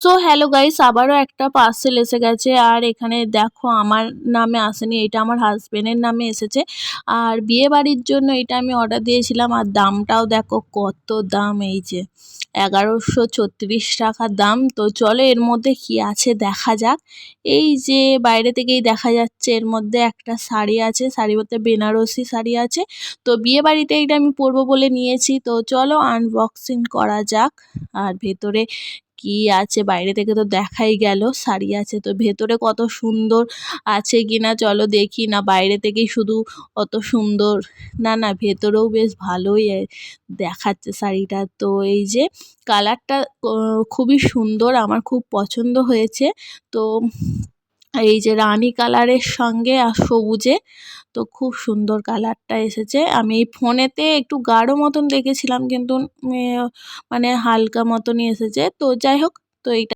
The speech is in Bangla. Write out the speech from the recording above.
সো হ্যালো গাইস, আবারও একটা পার্সেল এসে গেছে। আর এখানে দেখো আমার নামে আসেনি, এটা আমার হাজবেন্ডের নামে এসেছে। আর বিয়ে বাড়ির জন্য এটা আমি অর্ডার দিয়েছিলাম। আর দামটাও দেখো কত দাম, এই যে 1136 টাকা দাম। তো চলো এর মধ্যে কি আছে দেখা যাক। এই যে বাইরে থেকেই দেখা যাচ্ছে এর মধ্যে একটা শাড়ি আছে, শাড়ি বলতে বেনারসি শাড়ি আছে। তো বিয়ে বাড়িতে এটা আমি পরবো বলে নিয়েছি। তো চলো আনবক্সিং করা যাক। আর ভেতরে কি আছে বাইরে থেকে তো দেখাই গেল, শাড়ি আছে, তো ভেতরে কত সুন্দর আছে কিনা চলো দেখি। না বাইরে থেকেই শুধু অত সুন্দর, না না ভেতরেও বেশ ভালোই দেখাচ্ছে শাড়িটা। তো এই যে কালারটা খুবই সুন্দর, আমার খুব পছন্দ হয়েছে। তো এই যে রানী কালারের সঙ্গে আর সবুজে, তো খুব সুন্দর কালারটা এসেছে। আমি এই ফোনেতে একটু গাঢ় মতন দেখেছিলাম, কিন্তু মানে হালকা মতনই এসেছে। তো যাই হোক, তো এইটা